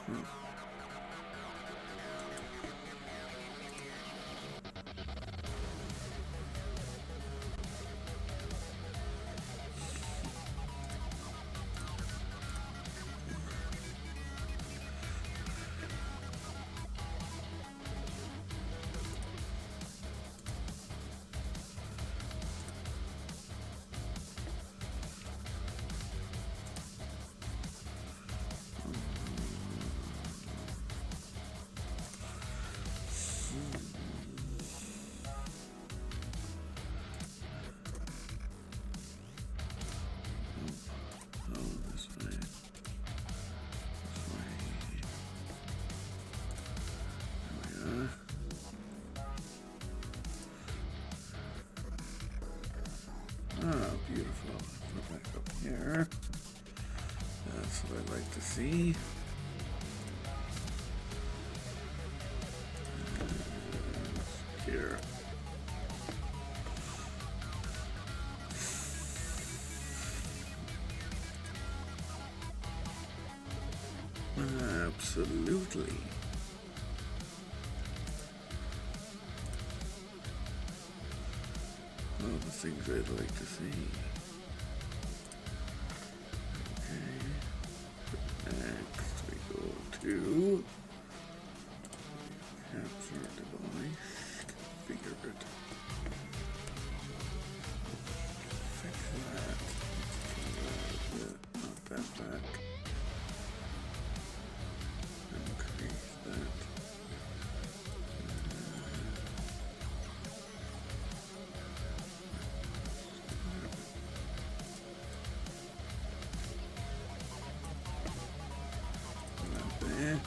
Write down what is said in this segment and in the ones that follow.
Oh, beautiful. We're back up here. That's what I like to see. Here. Absolutely. All the things I'd like to see. Okay. Next we go to capture device. Configure it. Fix that. Not that back. Increase that. There.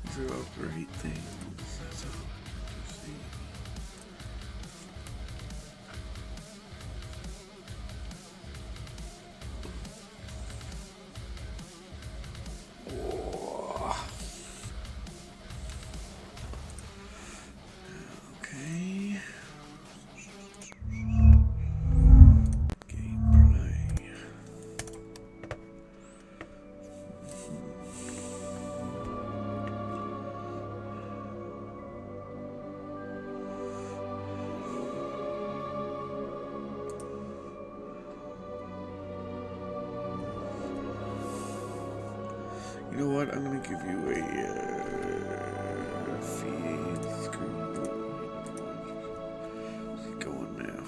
These are all great things. That's all I want to see. Oh. Okay. Gameplay. You know what? I'm gonna give you a feed screen. How's it going now?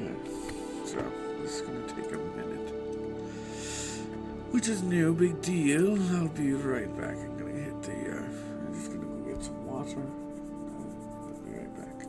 Okay, so this is gonna take a minute, which is no big deal. I'll be right back. I'm gonna hit the. I'm just gonna go get some water. I'll be right back.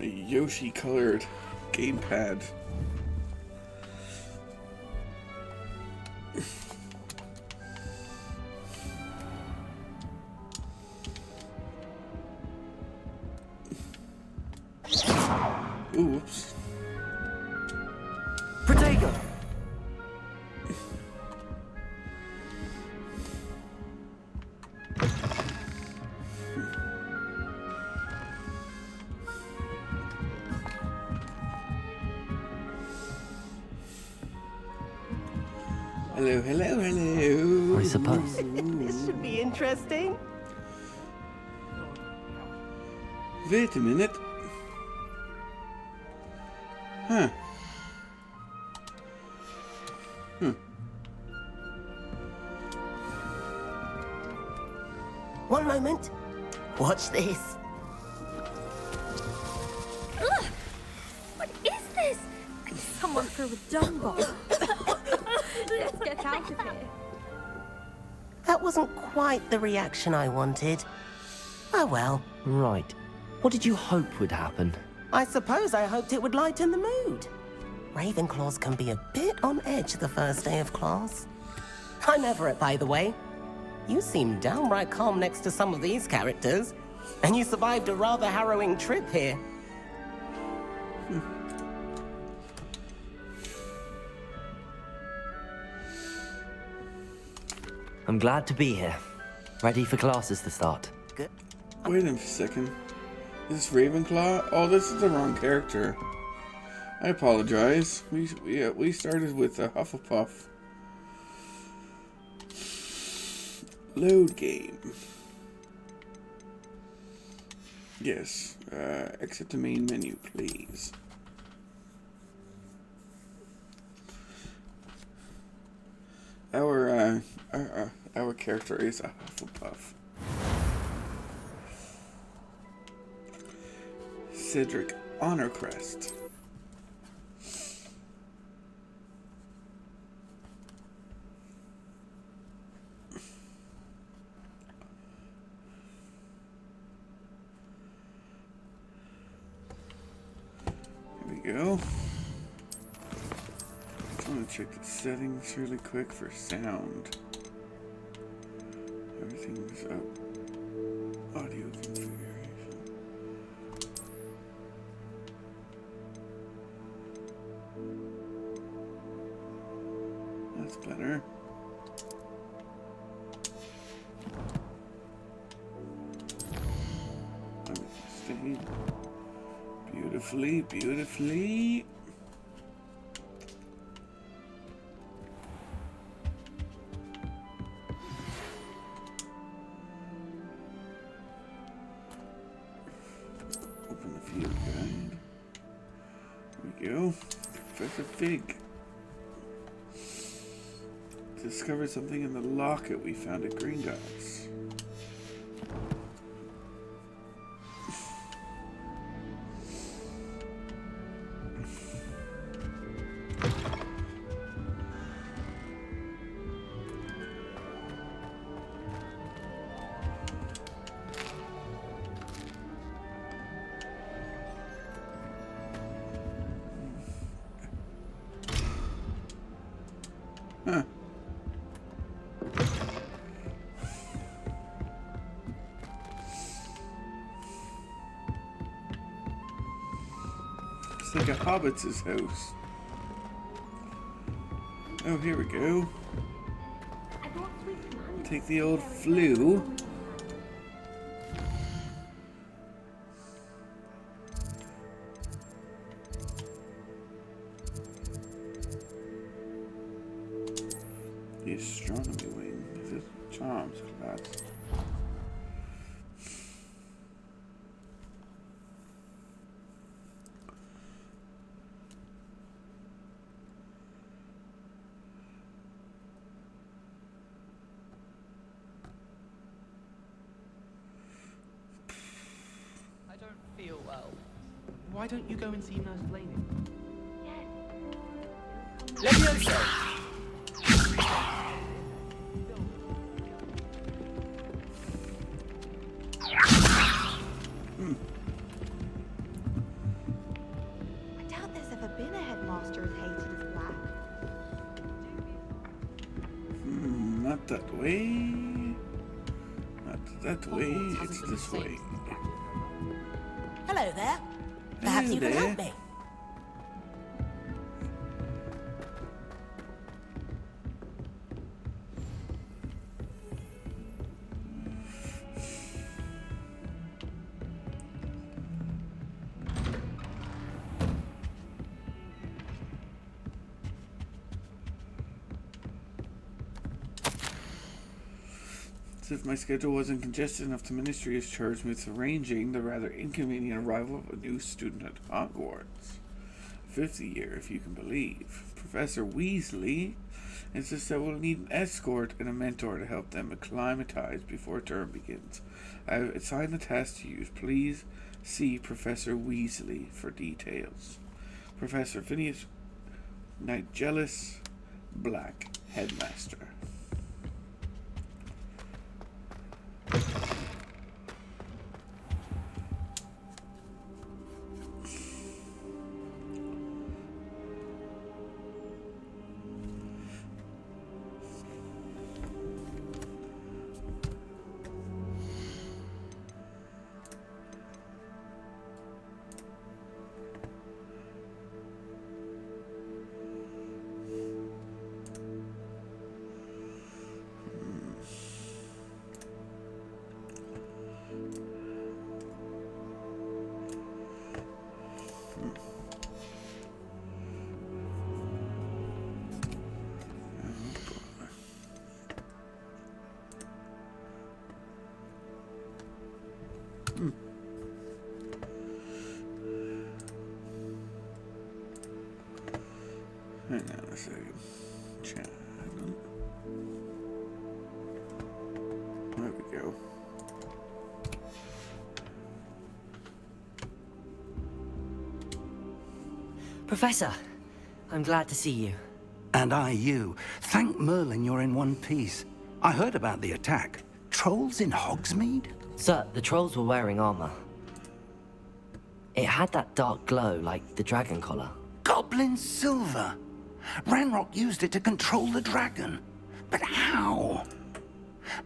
A Yoshi colored gamepad. Oops. Protego! Hello, hello, hello. I suppose. This should be interesting. Wait a minute. Huh. One moment. Watch this. Ugh! What is this? Someone threw a dung bomb. Let's get out of here. That wasn't quite the reaction I wanted. Oh well. Right. What did you hope would happen? I suppose I hoped it would lighten the mood. Ravenclaws can be a bit on edge the first day of class. I'm Everett, by the way. You seem downright calm next to some of these characters. And you survived a rather harrowing trip here. I'm glad to be here. Ready for classes to start. Good. Wait a second. Is this Ravenclaw? Oh, this is the wrong character. I apologize. We started with a Hufflepuff. Load game. Yes. Exit the main menu, please. Our character is a Hufflepuff. Cedric Honor Crest. Here we go. Just want to check the settings really quick for sound. Everything's up. Audio configuration. That's better. Stay beautifully, beautifully. Open the field guide. There we go. Professor Fig. Discovered something in the locket we found at Gringotts. Huh. It's like a hobbit's house. Oh, here we go. Take the old flue. The astronomy wing. This is charms class. I don't feel well. Why don't you go and see Nurse Blaney? Levioso! been a headmaster as hated as Black. Not that way. Not that way. It's this way. Hello there. Perhaps you can help me. As if my schedule wasn't congested enough, the ministry is charged with arranging the rather inconvenient arrival of a new student at Hogwarts. Fifth year, if you can believe. Professor Weasley insists that we'll need an escort and a mentor to help them acclimatize before term begins. I have assigned the task to you. Please see Professor Weasley for details. Professor Phineas Nigellus Black, Headmaster. Hang on a second. Channel. There we go. Professor, I'm glad to see you. And I you. Thank Merlin you're in one piece. I heard about the attack. Trolls in Hogsmeade? Sir, the trolls were wearing armor. It had that dark glow like the dragon collar. Goblin silver! Ranrock used it to control the dragon. But how?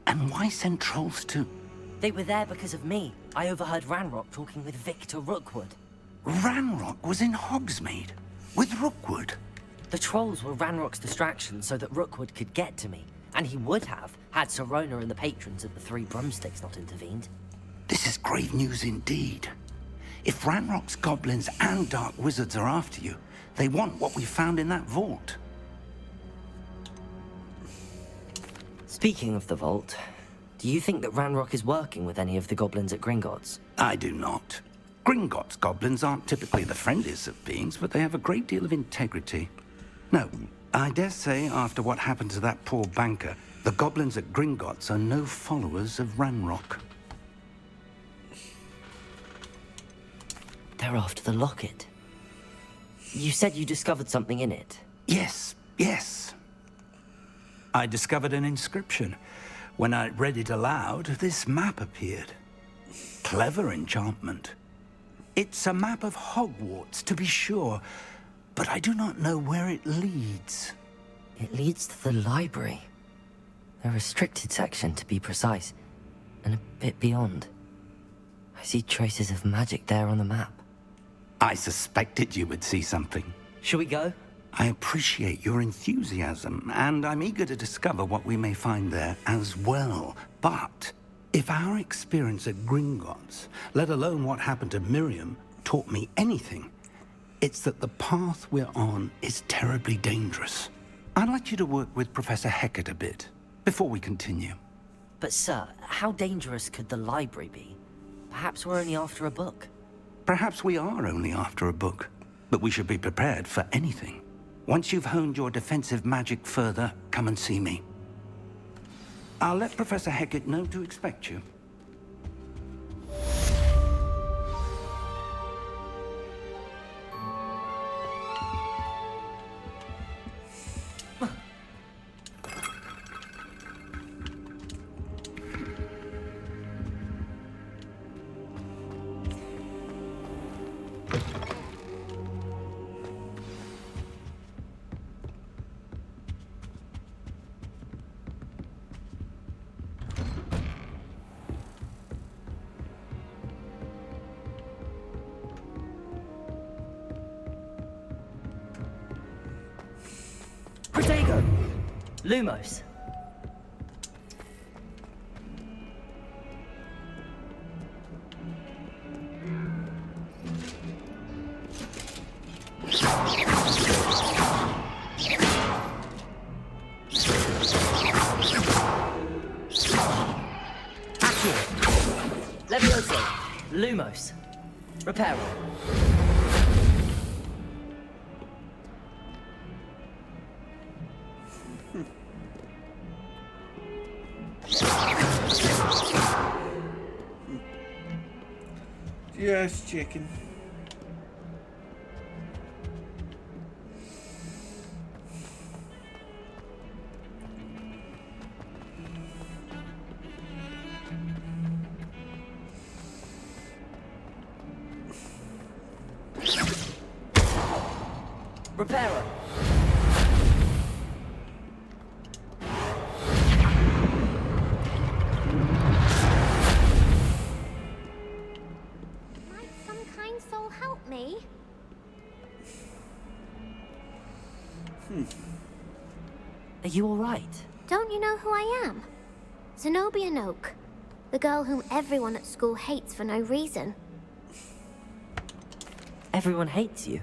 And why send trolls to... They were there because of me. I overheard Ranrock talking with Victor Rookwood. Ranrock was in Hogsmeade? With Rookwood? The trolls were Ranrock's distraction so that Rookwood could get to me. And he would have, had Sirona and the patrons of the Three Broomsticks not intervened. This is grave news indeed. If Ranrock's goblins and dark wizards are after you, they want what we found in that vault. Speaking of the vault, do you think that Ranrock is working with any of the goblins at Gringotts? I do not. Gringotts goblins aren't typically the friendliest of beings, but they have a great deal of integrity. No, I dare say after what happened to that poor banker, the goblins at Gringotts are no followers of Ranrock. They're after the locket. You said you discovered something in it. Yes, yes. I discovered an inscription. When I read it aloud, this map appeared. Clever enchantment. It's a map of Hogwarts, to be sure, but I do not know where it leads. It leads to the library. A restricted section, to be precise, and a bit beyond. I see traces of magic there on the map. I suspected you would see something. Shall we go? I appreciate your enthusiasm, and I'm eager to discover what we may find there as well. But if our experience at Gringotts, let alone what happened to Miriam, taught me anything, it's that the path we're on is terribly dangerous. I'd like you to work with Professor Hecat a bit, before we continue. But sir, how dangerous could the library be? Perhaps we're only after a book. Perhaps we are only after a book, but we should be prepared for anything. Once you've honed your defensive magic further, come and see me. I'll let Professor Hecat know to expect you. Protego! Lumos! Accio! Levioso! Lumos! Reparo! Just checking. Reparo! Might some kind soul help me? Are you alright? Don't you know who I am? Zenobia Noak. The girl whom everyone at school hates for no reason. Everyone hates you.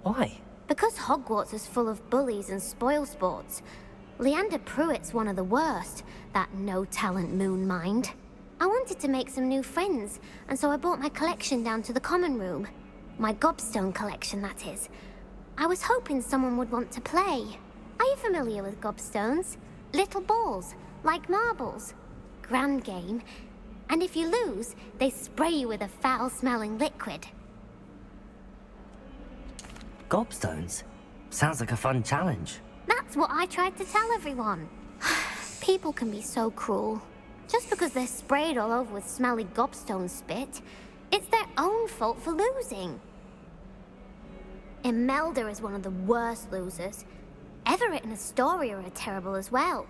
Why? Because Hogwarts is full of bullies and spoilsports. Leander Pruitt's one of the worst, that no-talent moon mind. I wanted to make some new friends, and so I brought my collection down to the common room. My gobstone collection, that is. I was hoping someone would want to play. Are you familiar with gobstones? Little balls, like marbles. Grand game. And if you lose, they spray you with a foul-smelling liquid. Gobstones? Sounds like a fun challenge. That's what I tried to tell everyone. People can be so cruel. Just because they're sprayed all over with smelly gobstone spit, it's their own fault for losing. Imelda is one of the worst losers. Everett and Astoria are terrible as well.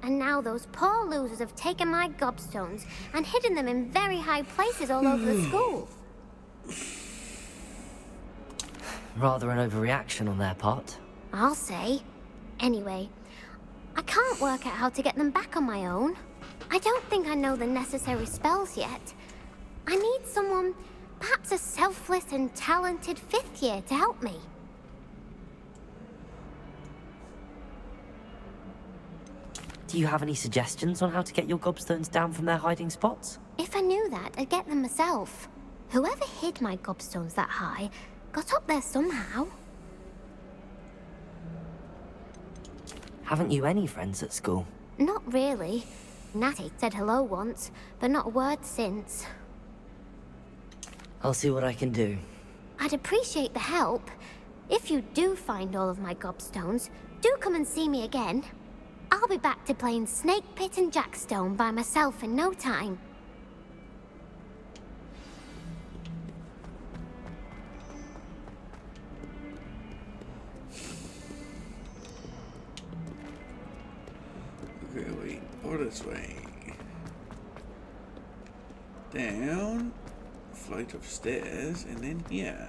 And now those poor losers have taken my gobstones and hidden them in very high places all over the school. Rather an overreaction on their part. I'll say. Anyway, I can't work out how to get them back on my own. I don't think I know the necessary spells yet. I need someone, perhaps a selfless and talented fifth year to help me. Do you have any suggestions on how to get your gobstones down from their hiding spots? If I knew that, I'd get them myself. Whoever hid my gobstones that high got up there somehow. Haven't you any friends at school? Not really. Natty said hello once, but not a word since. I'll see what I can do. I'd appreciate the help. If you do find all of my gobstones, do come and see me again. I'll be back to playing Snake Pit and Jackstone by myself in no time. Okay, wait. Or this way. Down. Flight of stairs, and then here.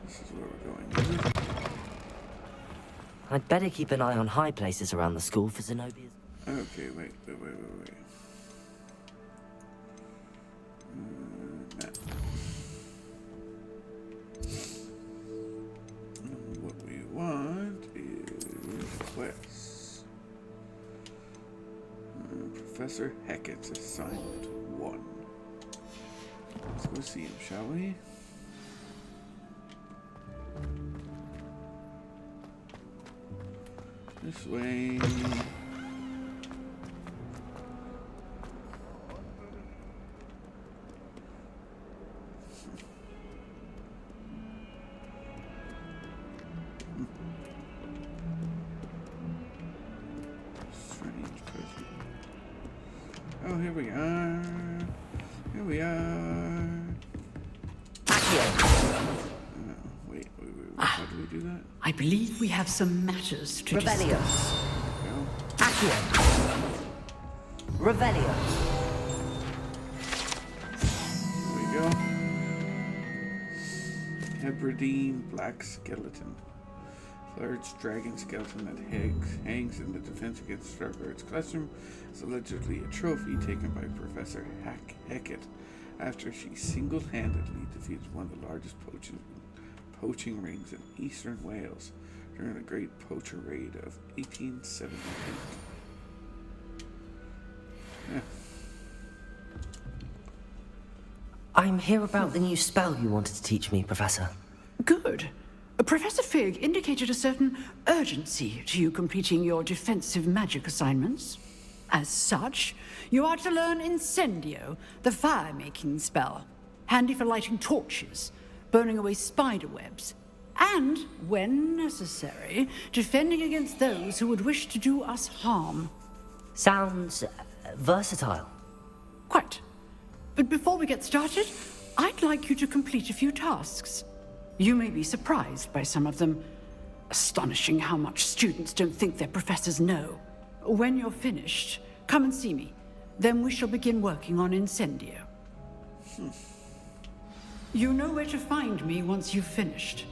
This is where we're going, is it? I'd better keep an eye on high places around the school for Zenobia's... Okay, wait. Map. What we want is quests. Professor Hackett's assignment 1. Let's go see him, shall we? This way. Strange person. Oh, here we are. Here we are. Wait. How do we do that? I believe we have some matters to discuss. Revelio. Go. Accio. Revelio. There we go. Hebridean Black Skeleton. Large dragon skeleton that hangs in the Defense Against Dark Arts classroom is allegedly a trophy taken by Professor Hackett after she single-handedly defeated one of the largest poaching rings in eastern Wales during the Great Poacher Raid of 1878. Yeah. I'm here about the new spell you wanted to teach me, Professor. Good. Professor Fig indicated a certain urgency to you completing your defensive magic assignments. As such, you are to learn Incendio, the fire-making spell, handy for lighting torches, burning away spider webs, and, when necessary, defending against those who would wish to do us harm. Sounds versatile. Quite. But before we get started, I'd like you to complete a few tasks. You may be surprised by some of them. Astonishing how much students don't think their professors know. When you're finished, come and see me. Then we shall begin working on Incendio. You know where to find me once you've finished.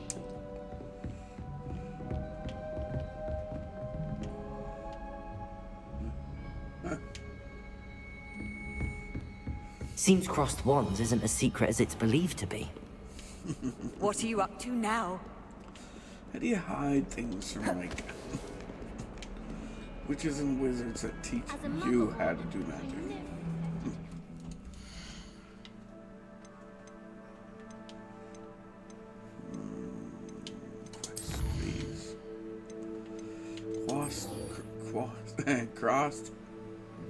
Seems crossed wands isn't as secret as it's believed to be. What are you up to now? How do you hide things from like witches and wizards that teach you how to do magic? Quest, please. Crossed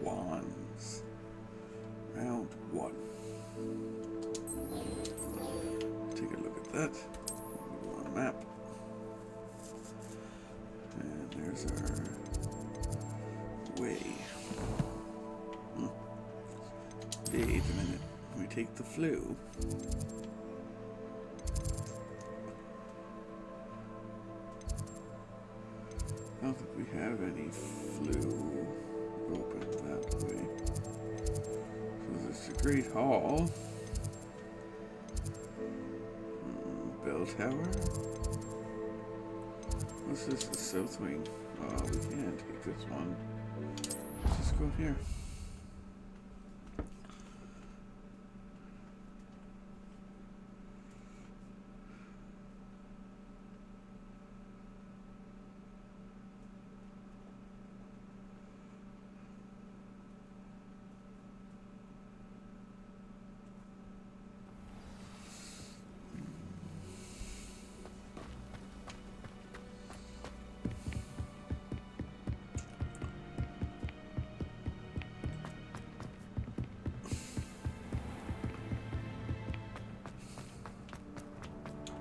wands. Round 1. Take a look at that. On a map. And there's our way. Wait a minute. We take the flu. I don't think we have any flu open that way. So there's the Great Hall. Bell Tower. This is the south wing. We can take this one. Let's just go here.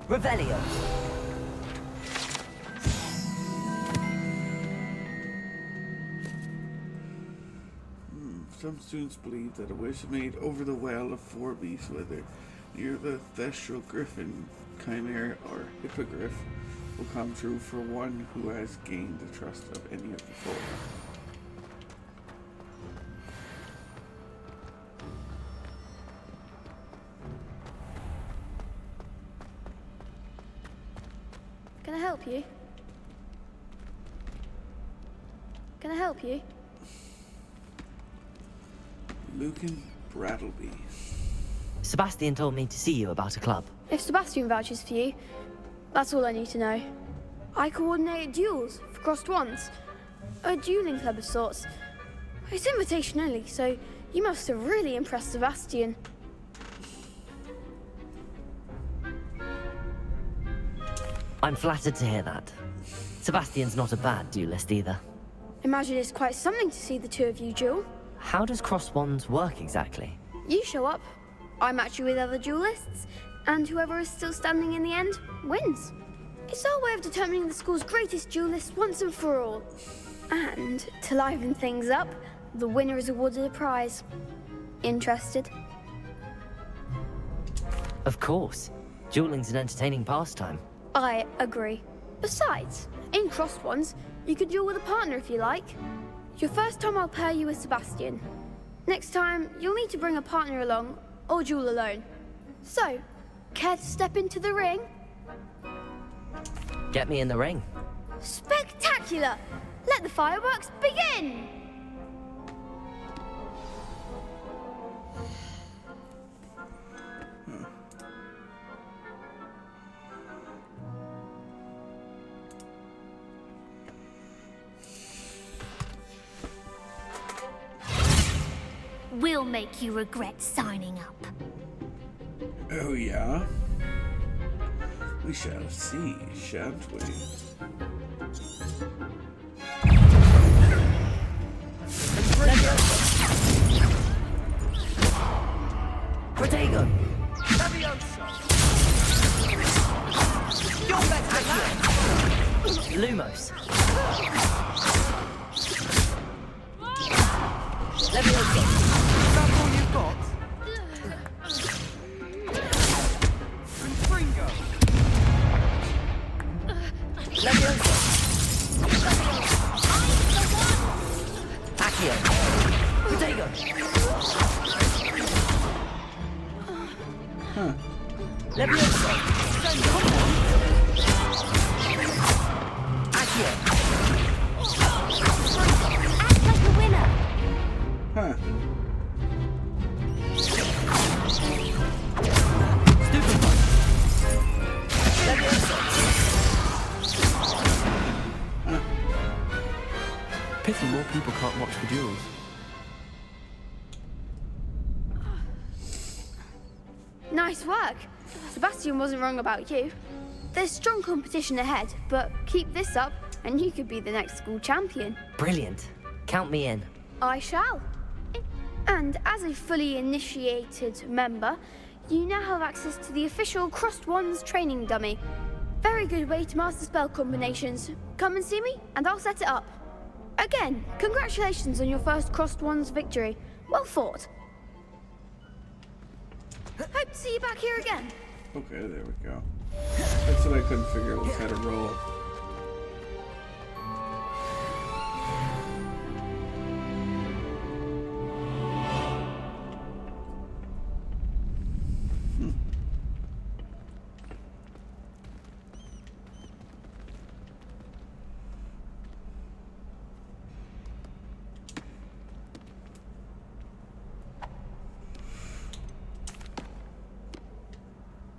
Revelio. Some students believe that a wish made over the well of 4 beasts, whether near the Thestral Griffin, Chimera, or Hippogriff, will come true for one who has gained the trust of any of the 4. Can I help you? Can I help you? Lucan Brattleby. Sebastian told me to see you about a club. If Sebastian vouches for you, that's all I need to know. I coordinate duels for crossed wands. A dueling club of sorts. It's invitation only, so you must have really impressed Sebastian. I'm flattered to hear that. Sebastian's not a bad duelist either. Imagine it's quite something to see the two of you duel. How does cross wands work exactly? You show up, I match you with other duelists, and whoever is still standing in the end wins. It's our way of determining the school's greatest duelist once and for all. And to liven things up, the winner is awarded a prize. Interested? Of course. Dueling's an entertaining pastime. I agree. Besides, in crossed ones, you could duel with a partner if you like. Your first time I'll pair you with Sebastian. Next time, you'll need to bring a partner along, or duel alone. So, care to step into the ring? Get me in the ring. Spectacular! Let the fireworks begin! We'll make you regret signing up. Oh, yeah? We shall see, shan't we? Protego! Lumos! Leviosa! Is that all you've got? Fringo! Leviosa! Accio! Protego! Leviosa! Accio! Act like a winner. Huh. Stupefy! Leviosa! Pity more people can't watch the duels. Nice work. Sebastian wasn't wrong about you. There's strong competition ahead, but keep this up and you could be the next school champion. Brilliant. Count me in. I shall. And as a fully initiated member, you now have access to the official Crossed Wands training dummy. Very good way to master spell combinations. Come and see me, and I'll set it up. Again, congratulations on your first Crossed Wands victory. Well fought. Hope to see you back here again. Okay, there we go. That's what I couldn't figure out was how to roll.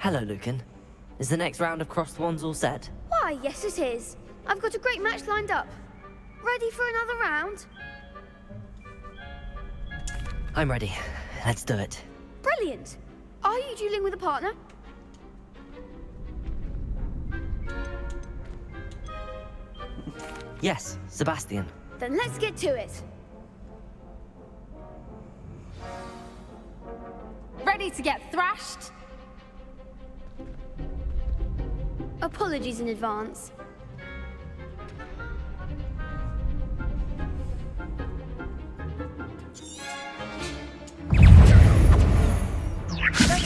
Hello, Lucan. Is the next round of Crossed Wands all set? Why, yes it is. I've got a great match lined up. Ready for another round? I'm ready. Let's do it. Brilliant. Are you dueling with a partner? Yes, Sebastian. Then let's get to it. Ready to get thrashed? Apologies in advance.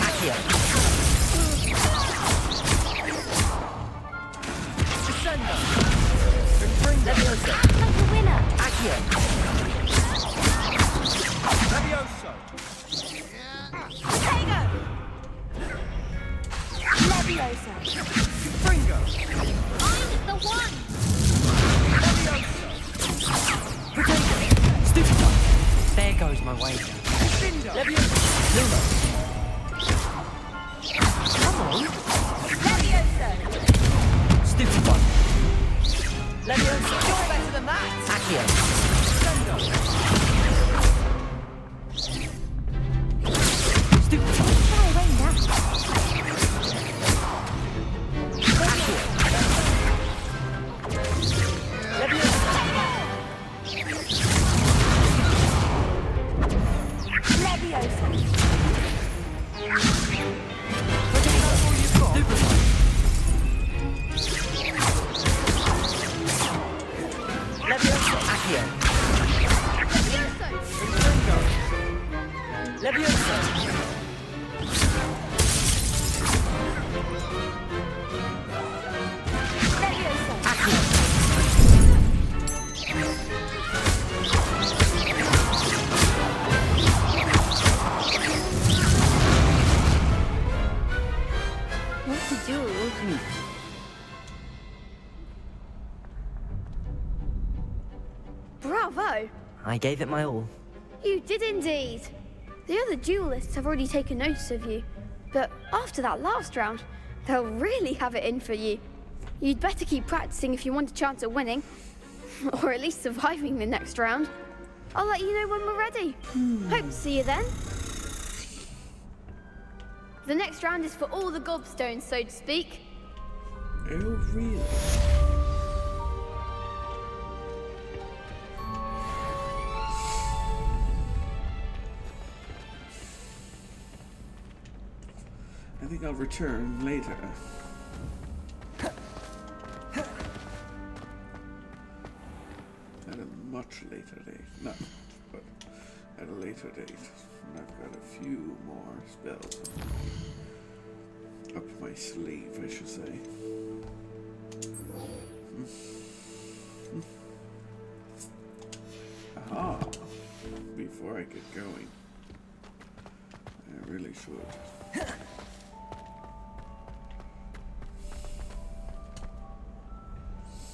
Accio! Leviosa! Act like a winner. Accio! Levioso! Protego! Leviosa! Fringo! I'm the one. Levioso! Protego! Stupefy! There goes my wager. Leviosa! Lumo! Come on! Leviosa! Stupefy! Leviosa! You're better than that! Accio! Stupefy! Far away now. Accio! Leviosa! Leviosa! Stupefy! Leviosa! Accio! Leviosa! Leviosa! Accio! What to do? I gave it my all. You did indeed. The other duelists have already taken notice of you, but after that last round, they'll really have it in for you. You'd better keep practicing if you want a chance at winning, or at least surviving the next round. I'll let you know when we're ready. Hope to see you then. The next round is for all the gobstones, so to speak. Oh, really? I think I'll return later. At a much later date. Not much, but at a later date. And I've got a few more spells up my sleeve, I should say. Aha! Before I get going, I really should.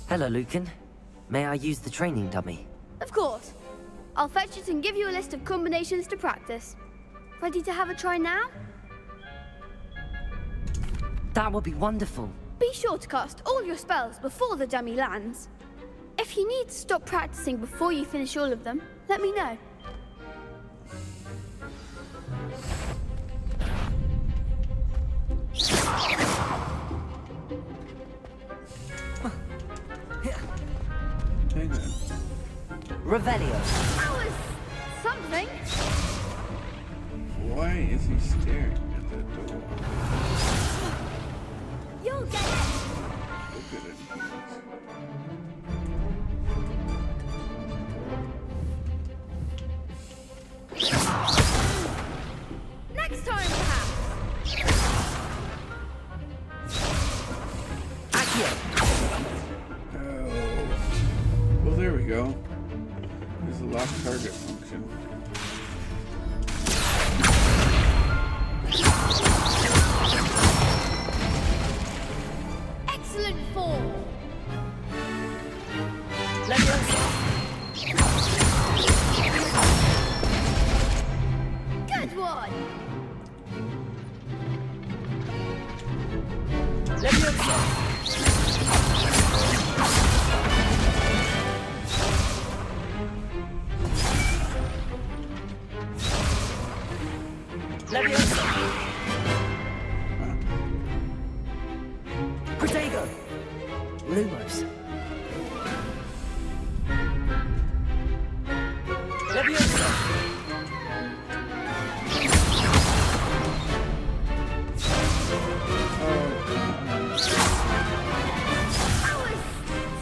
Hello, Lucan. May I use the training dummy? Of course. I'll fetch it and give you a list of combinations to practice. Ready to have a try now? That would be wonderful. Be sure to cast all your spells before the dummy lands. If you need to stop practicing before you finish all of them, let me know. Hang on. Revelio. That was something. Why is he staring at the door? You'll get it. Look at it. Next time, perhaps. Oh. Well, there we go. There's a lock target function. Excellent fall. Good one. Protego. Lumos. That was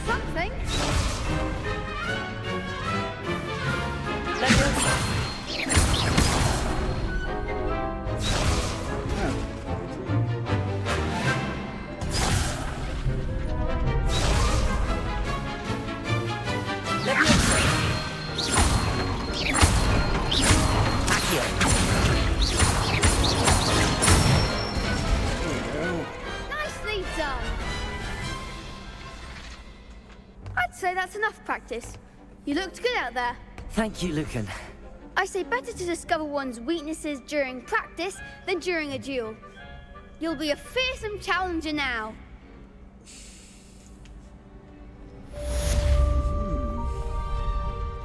something. Nicely done. I'd say that's enough practice. You looked good out there. Thank you, Lucan. I say better to discover one's weaknesses during practice than during a duel. You'll be a fearsome challenger now.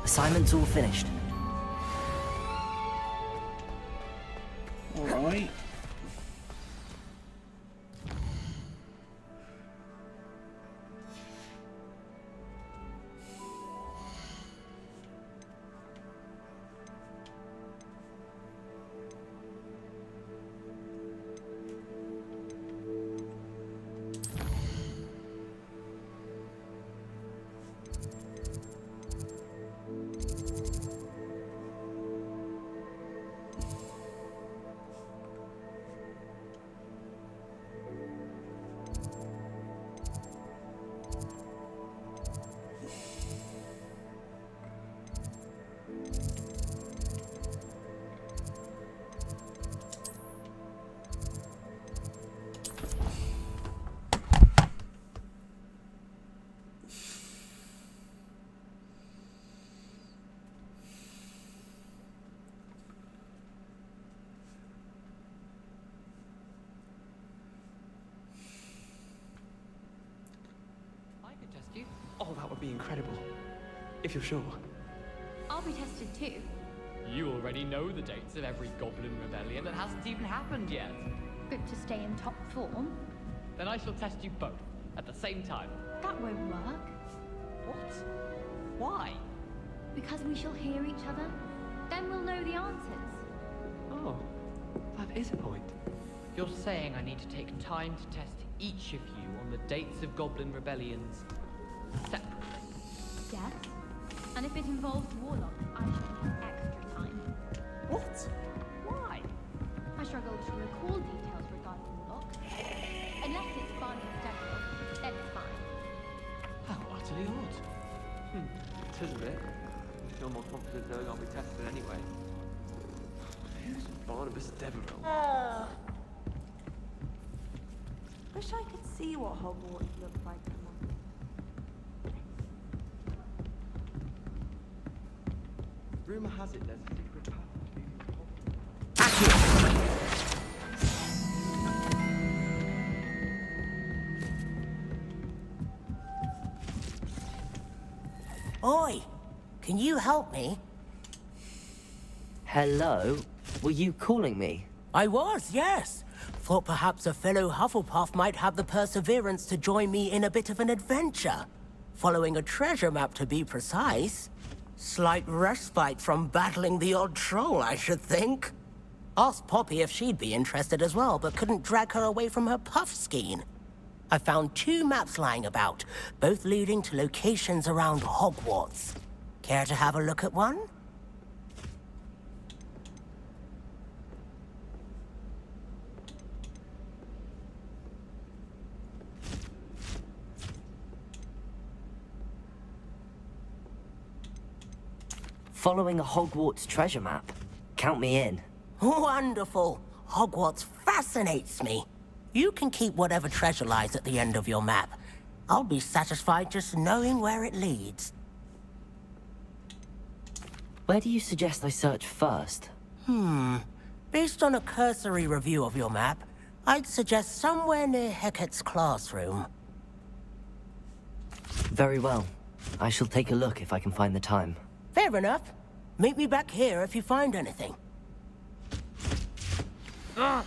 Assignment's all finished. All right. be incredible. If you're sure. I'll be tested too. You already know the dates of every goblin rebellion that hasn't even happened yet. Good to stay in top form. Then I shall test you both at the same time. That won't work. What? Why? Because we shall hear each other. Then we'll know the answers. Oh, that is a point. You're saying I need to take time to test each of you on the dates of goblin rebellions separately? Yes. And if it involves Warlock, I shall need extra time. What? Why? I struggle to recall details regarding Warlock. Unless it's Barney and Deborah, then it's fine. How utterly odd. It is a bit. I feel more confident knowing I'll be tested anyway. Who's Barnabas Deverell? Wish I could see what Hogwarts looks like from up Rumor has it there's a secret path leading to Hogwarts. Oi! Can you help me? Hello? Were you calling me? I was, yes. Thought perhaps a fellow Hufflepuff might have the perseverance to join me in a bit of an adventure. Following a treasure map, to be precise. Slight respite from battling the odd troll, I should think. Asked Poppy if she'd be interested as well, but couldn't drag her away from her puff skein. I found 2 maps lying about, both leading to locations around Hogwarts. Care to have a look at one? Following a Hogwarts treasure map. Count me in. Wonderful. Hogwarts fascinates me. You can keep whatever treasure lies at the end of your map. I'll be satisfied just knowing where it leads. Where do you suggest I search first? Based on a cursory review of your map, I'd suggest somewhere near Hecat's classroom. Very well. I shall take a look if I can find the time. Fair enough. Meet me back here if you find anything. Huh?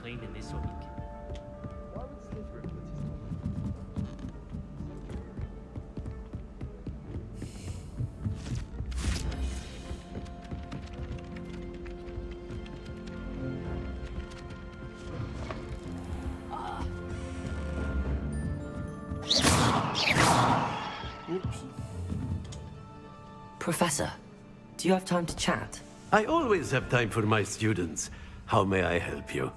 Cleaning this week. Why would Slytherin put Professor, do you have time to chat? I always have time for my students. How may I help you?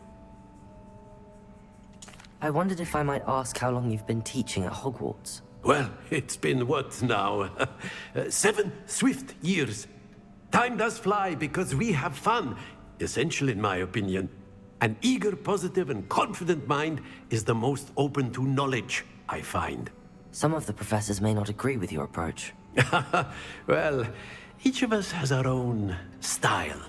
I wondered if I might ask how long you've been teaching at Hogwarts. Well, it's been what now? 7 swift years. Time does fly because we have fun. Essential in my opinion. An eager, positive, and confident mind is the most open to knowledge, I find. Some of the professors may not agree with your approach. Well, each of us has our own style,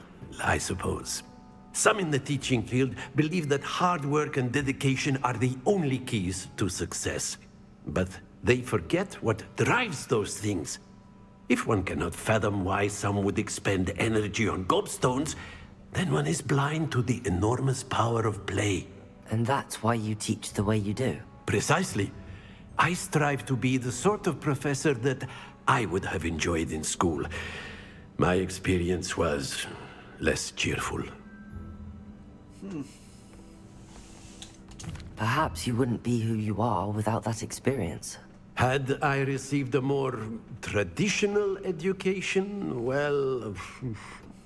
I suppose. Some in the teaching field believe that hard work and dedication are the only keys to success. But they forget what drives those things. If one cannot fathom why some would expend energy on gobstones, then one is blind to the enormous power of play. And that's why you teach the way you do? Precisely. I strive to be the sort of professor that I would have enjoyed in school. My experience was less cheerful. Perhaps you wouldn't be who you are without that experience. Had I received a more traditional education, well,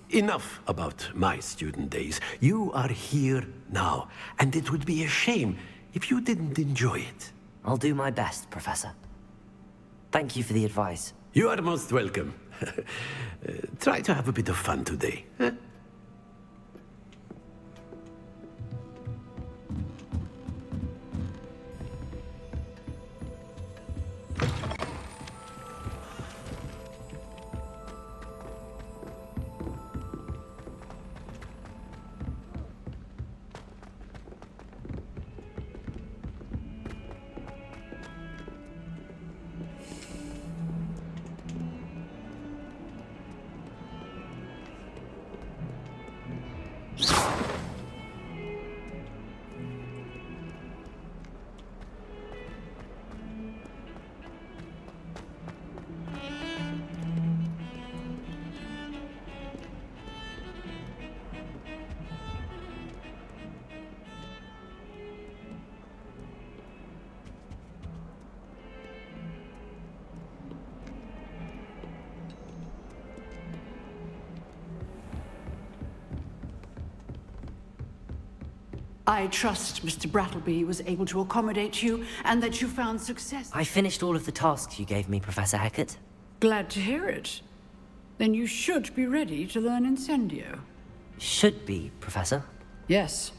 enough about my student days. You are here now, and it would be a shame if you didn't enjoy it. I'll do my best, Professor. Thank you for the advice. You are most welcome. Try to have a bit of fun today. Huh? I trust Mr. Brattleby was able to accommodate you and that you found success. I finished all of the tasks you gave me, Professor Hecat. Glad to hear it. Then you should be ready to learn Incendio. Should be, Professor. Yes.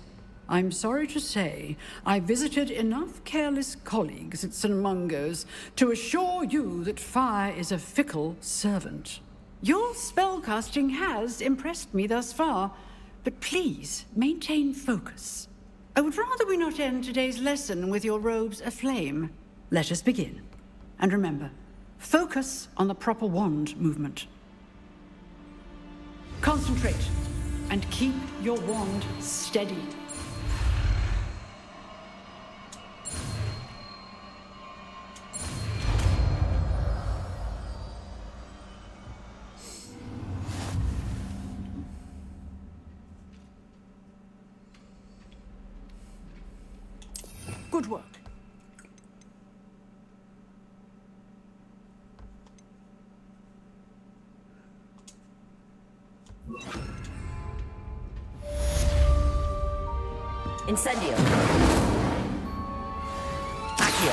I'm sorry to say, I visited enough careless colleagues at St. Mungo's to assure you that fire is a fickle servant. Your spellcasting has impressed me thus far, but please maintain focus. I would rather we not end today's lesson with your robes aflame. Let us begin. And remember, focus on the proper wand movement. Concentrate, and keep your wand steady. Good work. Incendio. Accio.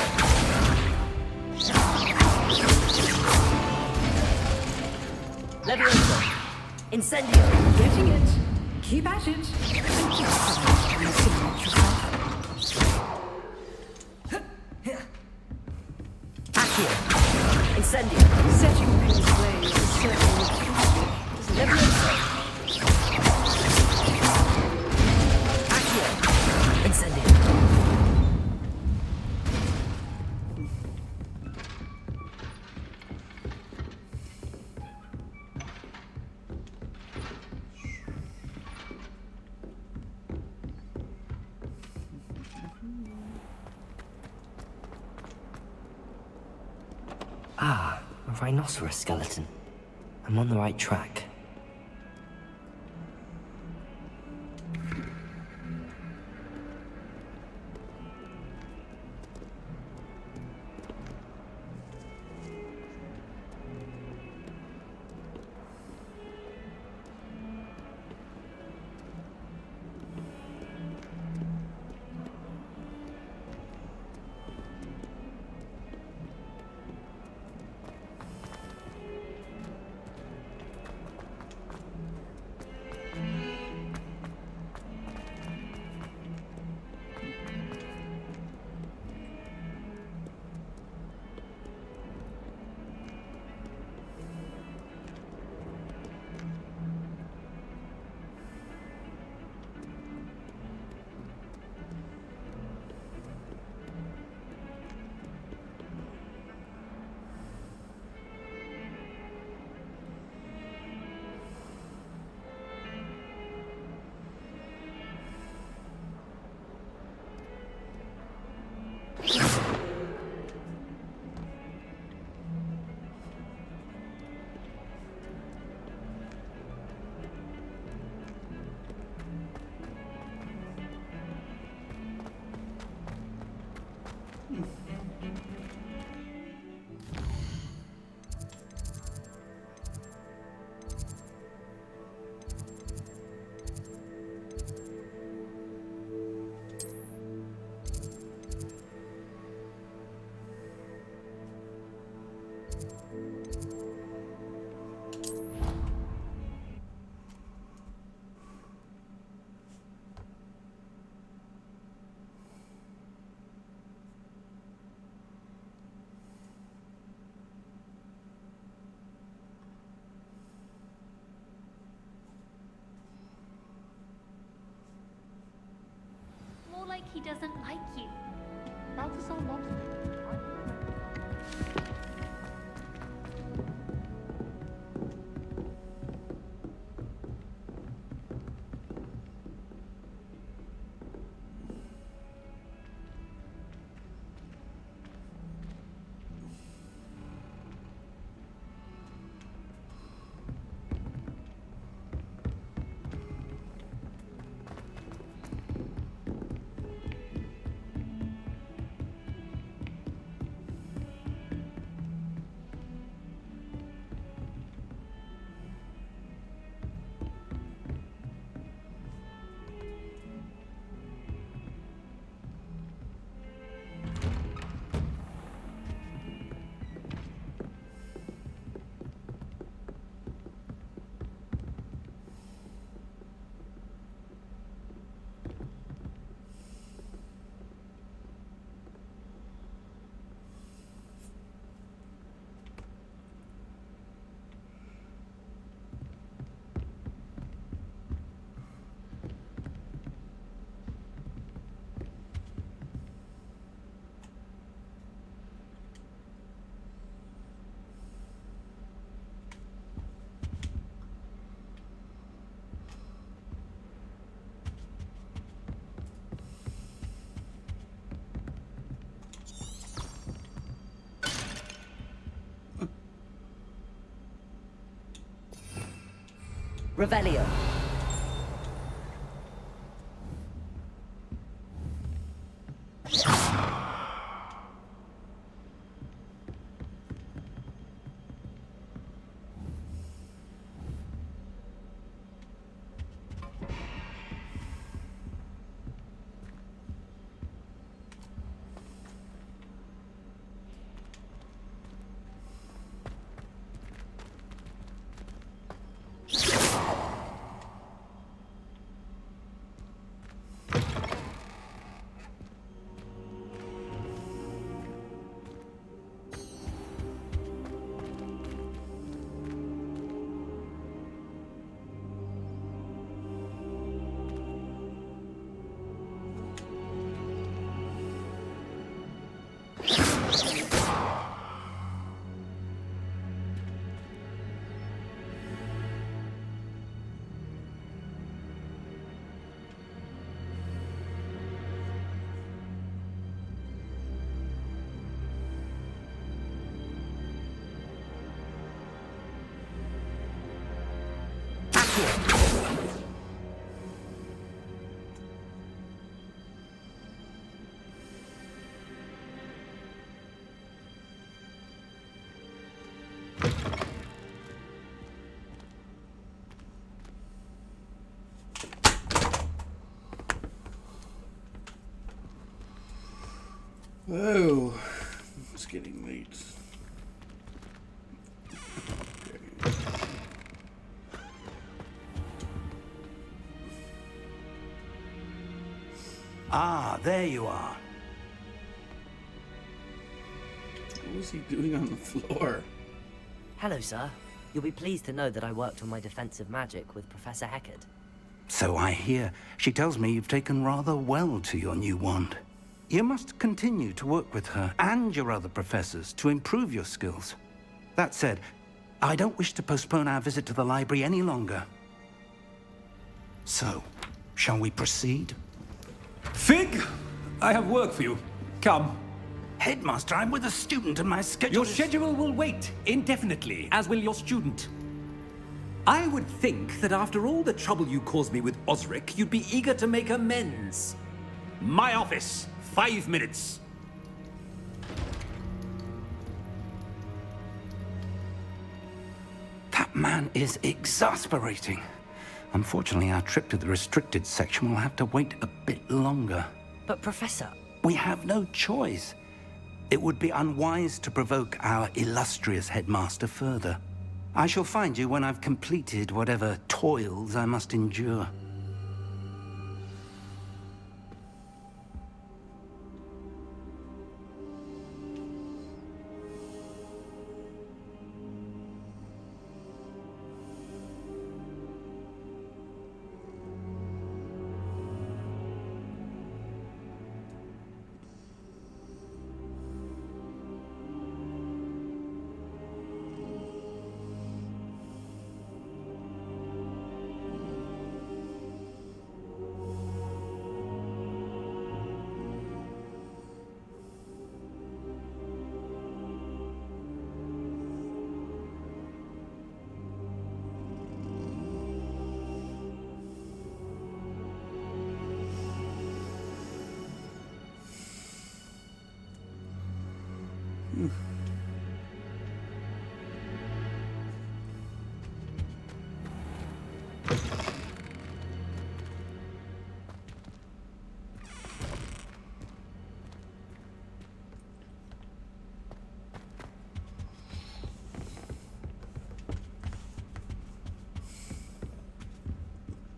Levioso. Incendio. Getting it. Keep at it. And keep simulate yourself. Accio. Incendio. Setting things ablaze is certainly tragic. Levioso. Accio. Incendio. Ah, a rhinoceros skeleton. I'm on the right track. like he doesn't like you. Balthazar loves me. Revelio. Oh, it's getting late. Okay. Ah, there you are. What was he doing on the floor? Hello, sir. You'll be pleased to know that I worked on my defensive magic with Professor Heckard. So I hear. She tells me you've taken rather well to your new wand. You must continue to work with her and your other professors to improve your skills. That said, I don't wish to postpone our visit to the library any longer. So, shall we proceed? Fig, I have work for you. Come. Headmaster, I'm with a student and my schedule Your schedule will wait indefinitely, as will your student. I would think that after all the trouble you caused me with Osric, you'd be eager to make amends. My office, 5 minutes. That man is exasperating. Unfortunately, our trip to the restricted section will have to wait a bit longer. But, Professor... We have no choice. It would be unwise to provoke our illustrious headmaster further. I shall find you when I've completed whatever toils I must endure.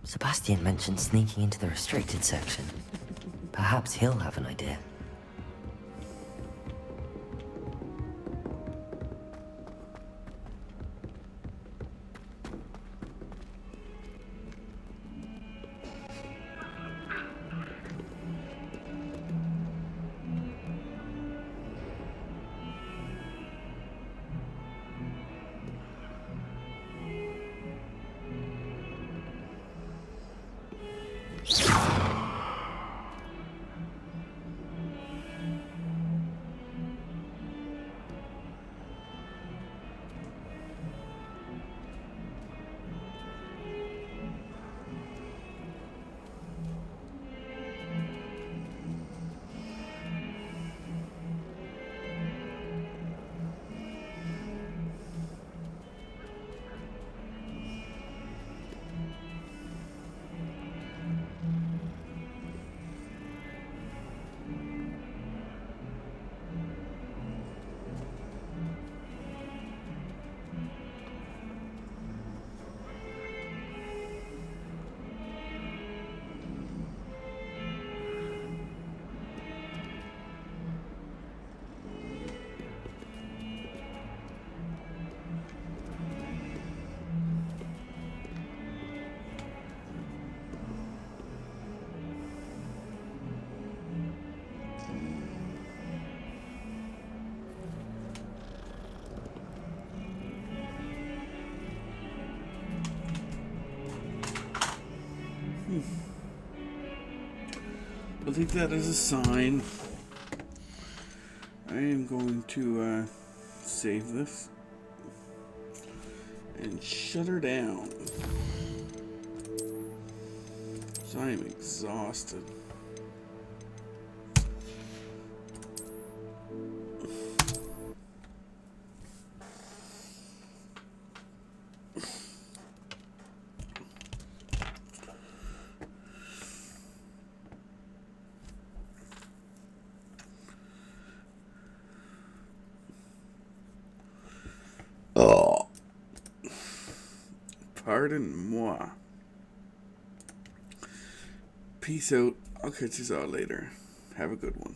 Sebastian mentioned sneaking into the restricted section. Perhaps he'll have an idea. I'll take that as a sign. I am going to save this and shut her down. So I am exhausted. Oh, pardon-moi. Peace out. I'll catch you all later. Have a good one.